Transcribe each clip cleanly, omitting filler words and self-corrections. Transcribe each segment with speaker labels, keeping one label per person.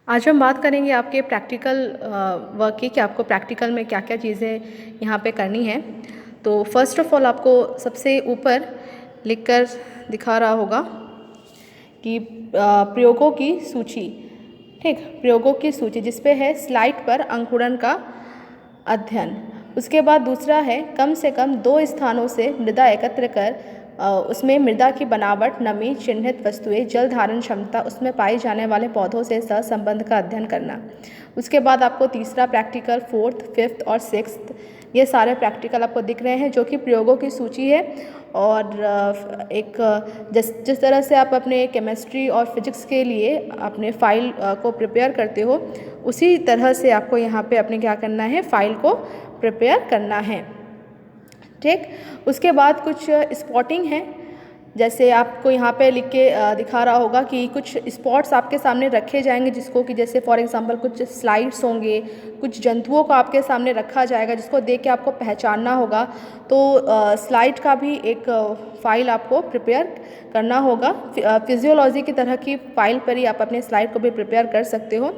Speaker 1: आज हम बात करेंगे आपके प्रैक्टिकल वर्क की कि आपको प्रैक्टिकल में क्या क्या चीज़ें यहाँ पे करनी है। तो फर्स्ट ऑफ ऑल आपको सबसे ऊपर लिखकर दिखा रहा होगा कि प्रयोगों की सूची। ठीक, प्रयोगों की सूची जिस पे है स्लाइड पर अंकुरण का अध्ययन। उसके बाद दूसरा है कम से कम 2 स्थानों से मृदा एकत्र कर उसमें मृदा की बनावट, नमी, चिन्हित वस्तुएं, जल धारण क्षमता, उसमें पाए जाने वाले पौधों से सहसंबंध का अध्ययन करना। उसके बाद आपको तीसरा प्रैक्टिकल, फोर्थ, फिफ्थ और सिक्स्थ ये सारे प्रैक्टिकल आपको दिख रहे हैं जो कि प्रयोगों की सूची है। और एक जिस तरह से आप अपने केमिस्ट्री और फिजिक्स के लिए अपने फाइल को प्रिपेयर करते हो, उसी तरह से आपको यहाँ पे अपने क्या करना है, फाइल को प्रिपेयर करना है। ठीक, उसके बाद कुछ स्पॉटिंग है, जैसे आपको यहाँ पे लिख के दिखा रहा होगा कि कुछ स्पॉट्स आपके सामने रखे जाएंगे जिसको कि जैसे फॉर एग्जांपल कुछ स्लाइड्स होंगे, कुछ जंतुओं को आपके सामने रखा जाएगा जिसको देख के आपको पहचानना होगा। तो स्लाइड का भी एक फ़ाइल आपको प्रिपेयर करना होगा। फिजियोलॉजी की तरह की फ़ाइल पर ही आप अपने स्लाइड को भी प्रिपेयर कर सकते हो।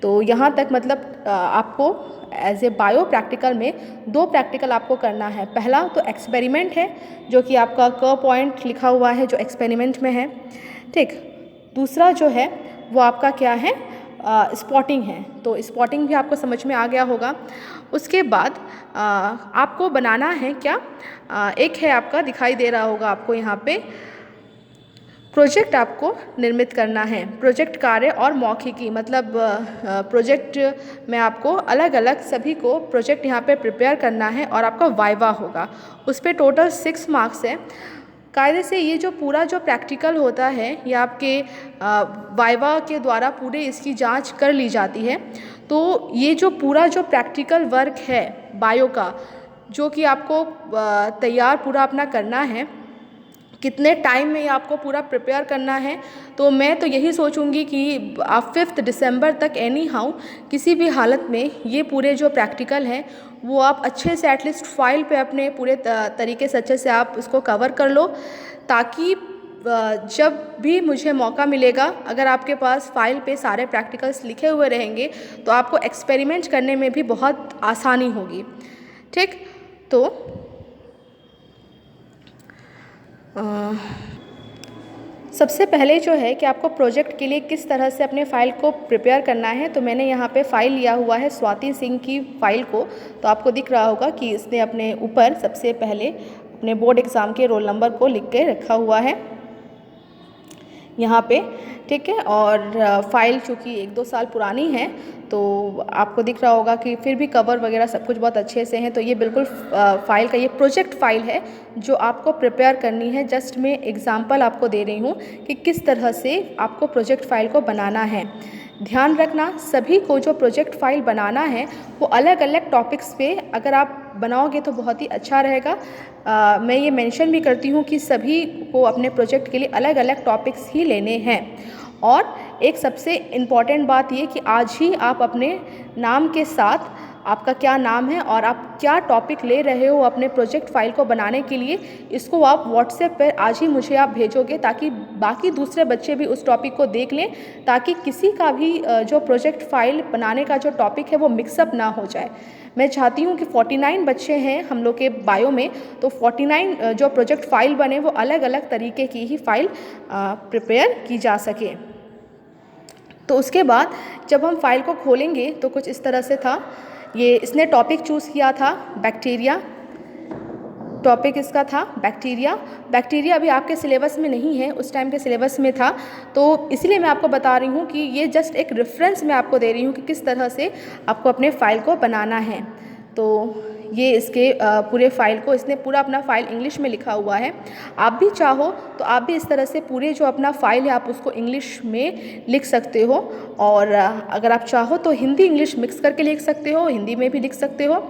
Speaker 1: तो यहाँ तक मतलब आपको एज ए बायो प्रैक्टिकल में 2 प्रैक्टिकल आपको करना है। पहला तो एक्सपेरिमेंट है जो कि आपका क पॉइंट लिखा हुआ है जो एक्सपेरिमेंट में है। ठीक, दूसरा जो है वो आपका क्या है, स्पॉटिंग है। तो स्पॉटिंग भी आपको समझ में आ गया होगा। उसके बाद आपको बनाना है क्या, एक है आपका दिखाई दे रहा होगा आपको यहाँ पे प्रोजेक्ट आपको निर्मित करना है। प्रोजेक्ट कार्य और मौखिकी मतलब प्रोजेक्ट में आपको अलग अलग सभी को प्रोजेक्ट यहाँ पे प्रिपेयर करना है और आपका वाइवा होगा। उस पर टोटल 6 मार्क्स है। कायदे से ये जो पूरा जो प्रैक्टिकल होता है ये आपके वाइवा के द्वारा पूरे इसकी जांच कर ली जाती है। तो ये जो पूरा जो प्रैक्टिकल वर्क है बायो का, जो कि आपको तैयार पूरा अपना करना है, कितने टाइम में ये आपको पूरा प्रिपेयर करना है, तो मैं तो यही सोचूंगी कि आप 5 दिसंबर तक एनी हाउ किसी भी हालत में ये पूरे जो प्रैक्टिकल हैं वो आप अच्छे से एटलीस्ट फाइल पे अपने पूरे तरीके से अच्छे से आप उसको कवर कर लो, ताकि जब भी मुझे मौका मिलेगा, अगर आपके पास फाइल पे सारे प्रैक्टिकल्स लिखे हुए रहेंगे तो आपको एक्सपेरिमेंट करने में भी बहुत आसानी होगी। ठीक, तो सबसे पहले जो है कि आपको प्रोजेक्ट के लिए किस तरह से अपने फ़ाइल को प्रिपेयर करना है, तो मैंने यहाँ पे फ़ाइल लिया हुआ है स्वाति सिंह की फ़ाइल को। तो आपको दिख रहा होगा कि इसने अपने ऊपर सबसे पहले अपने बोर्ड एग्ज़ाम के रोल नंबर को लिख के रखा हुआ है यहाँ पे। ठीक है, और फाइल चूँकि 1-2 साल पुरानी है तो आपको दिख रहा होगा कि फिर भी कवर वगैरह सब कुछ बहुत अच्छे से हैं। तो ये बिल्कुल फाइल का ये प्रोजेक्ट फाइल है जो आपको प्रिपेयर करनी है। जस्ट मैं एग्जांपल आपको दे रही हूँ कि किस तरह से आपको प्रोजेक्ट फाइल को बनाना है। ध्यान रखना, सभी को जो प्रोजेक्ट फाइल बनाना है वो अलग अलग टॉपिक्स पे अगर आप बनाओगे तो बहुत ही अच्छा रहेगा। मैं ये मेंशन भी करती हूँ कि सभी को अपने प्रोजेक्ट के लिए अलग अलग टॉपिक्स ही लेने हैं। और एक सबसे इम्पॉर्टेंट बात ये कि आज ही आप अपने नाम के साथ आपका क्या नाम है और आप क्या टॉपिक ले रहे हो अपने प्रोजेक्ट फाइल को बनाने के लिए, इसको आप व्हाट्सएप पर आज ही मुझे आप भेजोगे, ताकि बाकी दूसरे बच्चे भी उस टॉपिक को देख लें, ताकि किसी का भी जो प्रोजेक्ट फाइल बनाने का जो टॉपिक है वो मिक्सअप ना हो जाए। मैं चाहती हूँ कि 49 बच्चे हैं हम लोग के बायो में, तो 49 जो प्रोजेक्ट फाइल बने वो अलग अलग तरीके की ही फाइल प्रिपेयर की जा सके। तो उसके बाद जब हम फाइल को खोलेंगे तो कुछ इस तरह से था। ये इसने टॉपिक चूज़ किया था बैक्टीरिया, टॉपिक इसका था बैक्टीरिया। बैक्टीरिया अभी आपके सिलेबस में नहीं है, उस टाइम के सिलेबस में था, तो इसलिए मैं आपको बता रही हूँ कि ये जस्ट एक रेफरेंस मैं आपको दे रही हूँ कि किस तरह से आपको अपने फाइल को बनाना है। तो ये इसके पूरे फाइल को इसने पूरा अपना फ़ाइल इंग्लिश में लिखा हुआ है। आप भी चाहो तो आप भी इस तरह से पूरे जो अपना फ़ाइल है आप उसको इंग्लिश में लिख सकते हो, और अगर आप चाहो तो हिंदी इंग्लिश मिक्स करके लिख सकते हो, हिंदी में भी लिख सकते हो।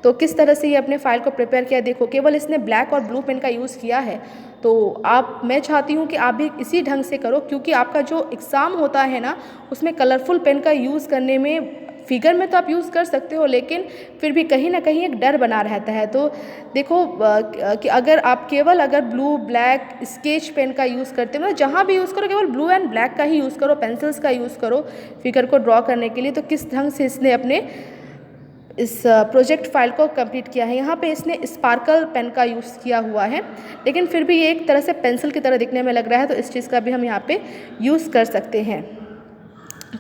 Speaker 1: तो किस तरह से ये अपने फ़ाइल को प्रिपेयर किया, देखो केवल इसने ब्लैक और ब्लू पेन का यूज़ किया है। तो मैं चाहती हूँ कि आप भी इसी ढंग से करो, क्योंकि आपका जो एग्ज़ाम होता है ना उसमें कलरफुल पेन का यूज़ करने में फिगर में तो आप यूज़ कर सकते हो, लेकिन फिर भी कहीं ना कहीं एक डर बना रहता है। तो देखो कि अगर आप केवल अगर ब्लू ब्लैक स्केच पेन का यूज़ करते हो, मतलब जहाँ भी यूज़ करो केवल ब्लू एंड ब्लैक का ही यूज़ करो, पेंसिल्स का यूज़ करो फिगर को ड्रॉ करने के लिए, तो किस ढंग से इसने अपने इस प्रोजेक्ट फाइल को कंप्लीट किया है। यहाँ पे इसने स्पार्कल पेन का यूज़ किया हुआ है, लेकिन फिर भी ये एक तरह से पेंसिल की तरह दिखने में लग रहा है, तो इस चीज़ का भी हम यहाँ पे यूज़ कर सकते हैं।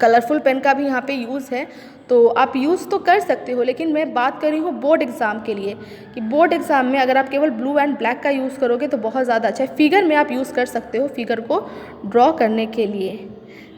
Speaker 1: कलरफुल पेन का भी यहाँ पे यूज़ है, तो आप यूज़ तो कर सकते हो, लेकिन मैं बात कर रही हूँ बोर्ड एग्ज़ाम के लिए कि बोर्ड एग्ज़ाम में अगर आप केवल ब्लू एंड ब्लैक का यूज़ करोगे तो बहुत ज़्यादा अच्छा है। फिगर में आप यूज़ कर सकते हो फिगर को ड्रॉ करने के लिए,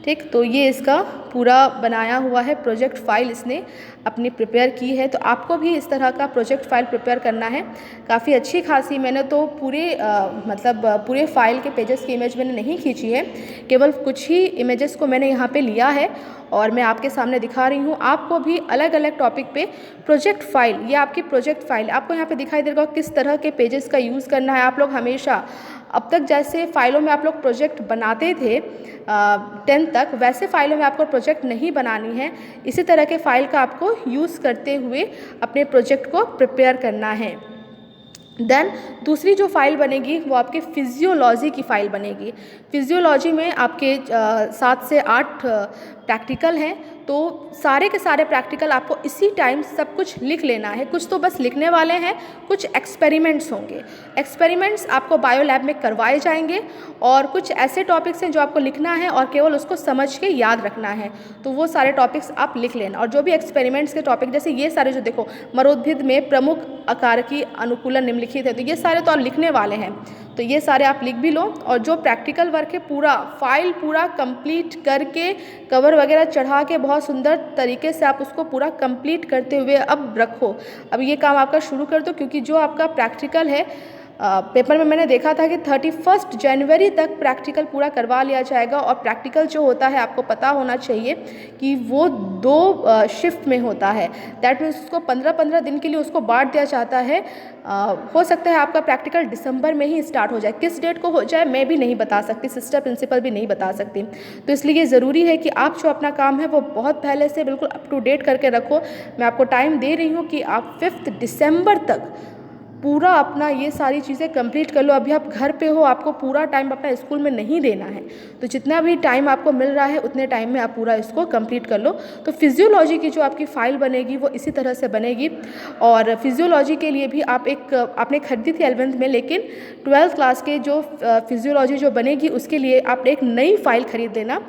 Speaker 1: ठीक। तो ये इसका पूरा बनाया हुआ है प्रोजेक्ट फाइल इसने अपनी प्रिपेयर की है। तो आपको भी इस तरह का प्रोजेक्ट फाइल प्रिपेयर करना है। काफ़ी अच्छी खासी, मैंने तो पूरे पूरे फाइल के पेजेस की इमेज मैंने नहीं खींची है, केवल कुछ ही इमेजेस को मैंने यहाँ पे लिया है और मैं आपके सामने दिखा रही हूँ। आपको भी अलग अलग टॉपिक पे प्रोजेक्ट फाइल, ये आपकी प्रोजेक्ट फाइल आपको यहाँ पे दिखाई देगा किस तरह के पेजेस का यूज़ करना है। आप लोग हमेशा अब तक जैसे फाइलों में आप लोग प्रोजेक्ट बनाते थे 10th तक, वैसे फाइलों में आपको प्रोजेक्ट नहीं बनानी है। इसी तरह के फाइल का आपको यूज़ करते हुए अपने प्रोजेक्ट को प्रिपेयर करना है। देन दूसरी जो फाइल बनेगी वो आपके फिजियोलॉजी की फ़ाइल बनेगी। फिजियोलॉजी में आपके 7 से 8 प्रैक्टिकल हैं, तो सारे के सारे प्रैक्टिकल आपको इसी टाइम सब कुछ लिख लेना है। कुछ तो बस लिखने वाले हैं, कुछ एक्सपेरिमेंट्स होंगे। एक्सपेरिमेंट्स आपको बायो लैब में करवाए जाएंगे और कुछ ऐसे टॉपिक्स हैं जो आपको लिखना है और केवल उसको समझ के याद रखना है, तो वो सारे टॉपिक्स आप लिख लेना। और जो भी एक्सपेरिमेंट्स के टॉपिक, जैसे ये सारे जो देखो मरोद्भिद में प्रमुख आकार की अनुकूलन निम्नलिखित है, तो ये सारे तो आप लिखने वाले हैं, तो ये सारे आप लिख भी लो। और जो प्रैक्टिकल वर्क है पूरा फाइल पूरा कंप्लीट करके कवर वगैरह चढ़ा के बहुत सुंदर तरीके से आप उसको पूरा कंप्लीट करते हुए अब रखो। अब ये काम आपका शुरू कर दो, क्योंकि जो आपका प्रैक्टिकल है पेपर में मैंने देखा था कि 31 जनवरी तक प्रैक्टिकल पूरा करवा लिया जाएगा। और प्रैक्टिकल जो होता है आपको पता होना चाहिए कि वो 2 शिफ्ट में होता है। दैट मीन्स उसको 15-15 दिन के लिए उसको बांट दिया जाता है। हो सकता है आपका प्रैक्टिकल दिसंबर में ही स्टार्ट हो जाए, किस डेट को हो जाए मैं भी नहीं बता सकती, सिस्टर प्रिंसिपल भी नहीं बता सकती। तो इसलिए ज़रूरी है कि आप जो अपना काम है वो बहुत पहले से बिल्कुल अप टू डेट करके रखो। मैं आपको टाइम दे रही हूँ कि आप 5 दिसंबर तक पूरा अपना ये सारी चीज़ें कंप्लीट कर लो। अभी आप घर पे हो, आपको पूरा टाइम अपना स्कूल में नहीं देना है, तो जितना भी टाइम आपको मिल रहा है उतने टाइम में आप पूरा इसको कंप्लीट कर लो। तो फिजियोलॉजी की जो आपकी फ़ाइल बनेगी वो इसी तरह से बनेगी। और फिजियोलॉजी के लिए भी आपने खरीदी थी 11th में, लेकिन 12th क्लास के जो फिजियोलॉजी जो बनेगी उसके लिए आप एक नई फ़ाइल खरीद लेना।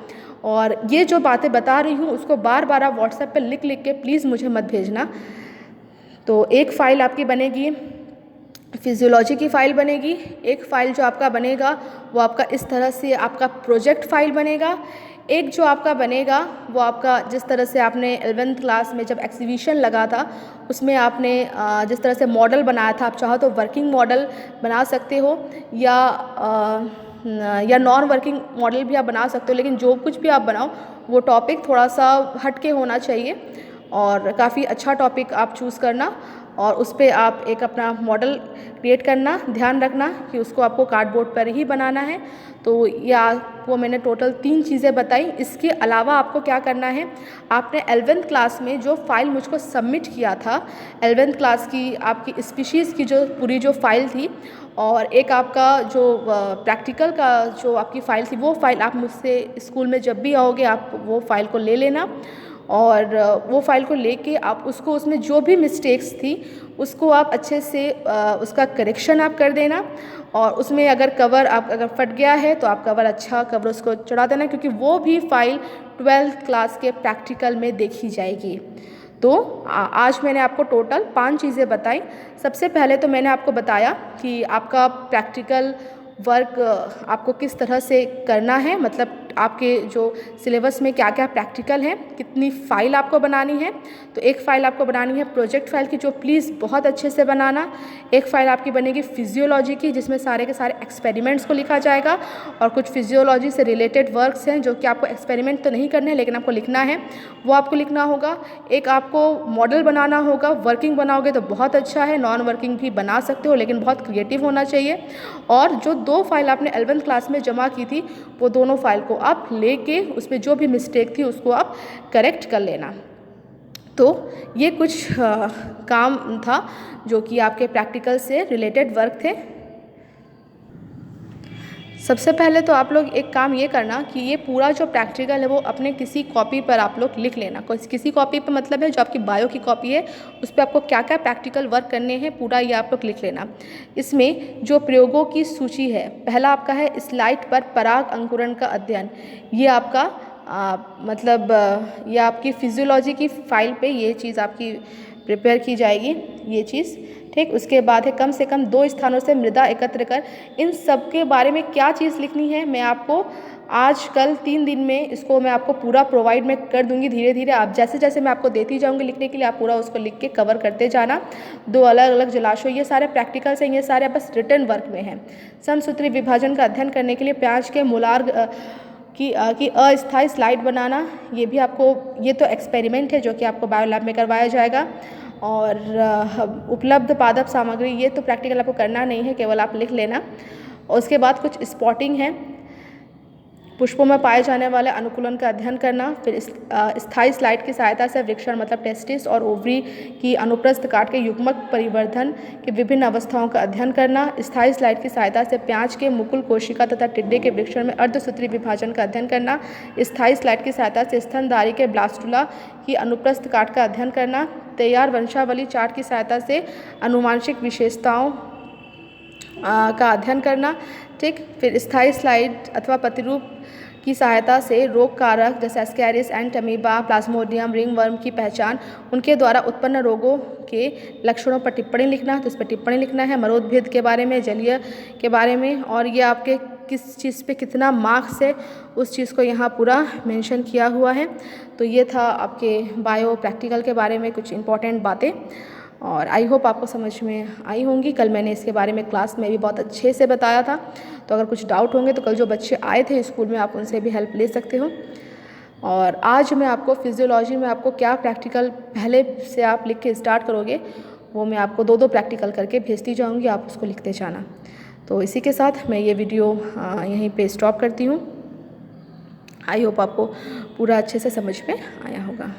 Speaker 1: और ये जो बातें बता रही हूँ उसको बार बार आप व्हाट्सएप पर लिख लिख के प्लीज़ मुझे मत भेजना। तो एक फ़ाइल आपकी बनेगी फिजियोलॉजी की फ़ाइल बनेगी। एक फ़ाइल जो आपका बनेगा वो आपका इस तरह से आपका प्रोजेक्ट फ़ाइल बनेगा। एक जो आपका बनेगा वो आपका जिस तरह से आपने 11th क्लास में जब एग्जीबिशन लगा था उसमें आपने जिस तरह से मॉडल बनाया था, आप चाहो तो वर्किंग मॉडल बना सकते हो या नॉन वर्किंग मॉडल भी आप बना सकते हो, लेकिन जो कुछ भी आप बनाओ वो टॉपिक थोड़ा सा हटके होना चाहिए और काफ़ी अच्छा टॉपिक आप चूज़ करना और उस पर आप एक अपना मॉडल क्रिएट करना। ध्यान रखना कि उसको आपको कार्डबोर्ड पर ही बनाना है। तो ये आपको मैंने टोटल 3 चीज़ें बताई। इसके अलावा आपको क्या करना है, आपने 11th क्लास में जो फ़ाइल मुझको सबमिट किया था, 11th क्लास की आपकी स्पीशीज़ की जो पूरी जो फ़ाइल थी और एक आपका जो प्रैक्टिकल का जो आपकी फ़ाइल थी, वो फ़ाइल आप मुझसे स्कूल में जब भी आओगे आप वो फ़ाइल को ले लेना। और वो फ़ाइल को लेके आप उसको उसमें जो भी मिस्टेक्स थी उसको आप अच्छे से उसका करेक्शन आप कर देना। और उसमें अगर कवर आप अगर फट गया है तो आप अच्छा कवर उसको चढ़ा देना, क्योंकि वो भी फ़ाइल 12th क्लास के प्रैक्टिकल में देखी जाएगी। तो आज मैंने आपको टोटल 5 चीज़ें बताई। सबसे पहले तो मैंने आपको बताया कि आपका प्रैक्टिकल वर्क आपको किस तरह से करना है, मतलब आपके जो सिलेबस में क्या क्या प्रैक्टिकल है, कितनी फ़ाइल आपको बनानी है। तो एक फ़ाइल आपको बनानी है प्रोजेक्ट फ़ाइल की, जो प्लीज़ बहुत अच्छे से बनाना। एक फ़ाइल आपकी बनेगी फिजियोलॉजी की, जिसमें सारे के सारे एक्सपेरिमेंट्स को लिखा जाएगा और कुछ फिजियोलॉजी से रिलेटेड वर्क्स हैं जो कि आपको एक्सपेरिमेंट तो नहीं करने हैं लेकिन आपको लिखना है, वो आपको लिखना होगा। एक आपको मॉडल बनाना होगा, वर्किंग बनाओगे तो बहुत अच्छा है, नॉन वर्किंग भी बना सकते हो लेकिन बहुत क्रिएटिव होना चाहिए। और जो 2 फाइल आपने 11th क्लास में जमा की थी वो दोनों फाइल को आप लेके उसमें जो भी मिस्टेक थी उसको आप करेक्ट कर लेना। तो ये कुछ काम था जो कि आपके प्रैक्टिकल से रिलेटेड वर्क थे। सबसे पहले तो आप लोग एक काम ये करना कि ये पूरा जो प्रैक्टिकल है वो अपने किसी कॉपी पर आप लोग लिख लेना। किसी कॉपी पर मतलब है जो आपकी बायो की कॉपी है, उस पर आपको क्या क्या प्रैक्टिकल वर्क करने हैं पूरा ये आप लोग लिख लेना। इसमें जो प्रयोगों की सूची है, पहला आपका है स्लाइड पर पराग अंकुरण का अध्ययन। ये आपका ये आपकी फिजियोलॉजी की फाइल पे ये चीज़ आपकी प्रिपेयर की जाएगी, ये चीज़ ठीक। उसके बाद है कम से कम 2 स्थानों से मृदा एकत्र कर। इन सब के बारे में क्या चीज़ लिखनी है मैं आपको आज कल 3 दिन में इसको मैं आपको पूरा प्रोवाइड मैं कर दूंगी। धीरे धीरे आप जैसे जैसे मैं आपको देती जाऊंगी लिखने के लिए, आप पूरा उसको लिख के कवर करते जाना। 2 अलग अलग जलाशय, ये सारे प्रैक्टिकल्स हैं, ये सारे बस रिटर्न वर्क में हैं। समसूत्री विभाजन का अध्ययन करने के लिए प्याज के मूलार्ग की अस्थायी स्लाइड बनाना, ये भी आपको, ये तो एक्सपेरिमेंट है जो कि आपको बायो लैब में करवाया जाएगा। और उपलब्ध पादप सामग्री, ये तो प्रैक्टिकल आपको करना नहीं है, केवल आप लिख लेना। और उसके बाद कुछ स्पॉटिंग है, पुष्पों में पाए जाने वाले अनुकूलन का अध्ययन करना। फिर स्थायी स्लाइड की सहायता से वृक्षण मतलब टेस्टिस और ओवरी की अनुप्रस्थ काट के युग्मक परिवर्धन के विभिन्न अवस्थाओं का अध्ययन करना। स्थायी स्लाइड की सहायता से प्याज के मुकुल कोशिका तथा टिड्डे के वृक्षण में अर्धसूत्री विभाजन का अध्ययन करना। स्थायी स्लाइड की सहायता से स्तनधारी के ब्लास्टुला की अनुप्रस्थ काट का अध्ययन करना। तैयार वंशावली चार्ट की सहायता से अनुवांशिक विशेषताओं का अध्ययन करना, ठीक। फिर स्थायी स्लाइड अथवा प्रतिरूप की सहायता से रोग कारक जैसे Ascaris and amoeba, Plasmodium, ringworm की पहचान, उनके द्वारा उत्पन्न रोगों के लक्षणों पर टिप्पणी लिखना, तो इस पर टिप्पणी लिखना है। मरोदभेद के बारे में, जलीय के बारे में, और ये आपके किस चीज़ पे कितना मार्क्स है उस चीज़ को यहाँ पूरा मेंशन किया हुआ है। तो ये था आपके बायो प्रैक्टिकल के बारे में कुछ इंपॉर्टेंट बातें, और आई होप आपको समझ में आई होंगी। कल मैंने इसके बारे में क्लास में भी बहुत अच्छे से बताया था, तो अगर कुछ डाउट होंगे तो कल जो बच्चे आए थे स्कूल में आप उनसे भी हेल्प ले सकते हो। और आज मैं आपको फिजियोलॉजी में आपको क्या प्रैक्टिकल पहले से आप लिख के स्टार्ट करोगे वो मैं आपको 2-2 प्रैक्टिकल करके भेजती जाऊँगी, आप उसको लिखते जाना। तो इसी के साथ मैं ये वीडियो यहीं पे स्टॉप करती हूँ। आई होप आपको पूरा अच्छे से समझ में आया होगा।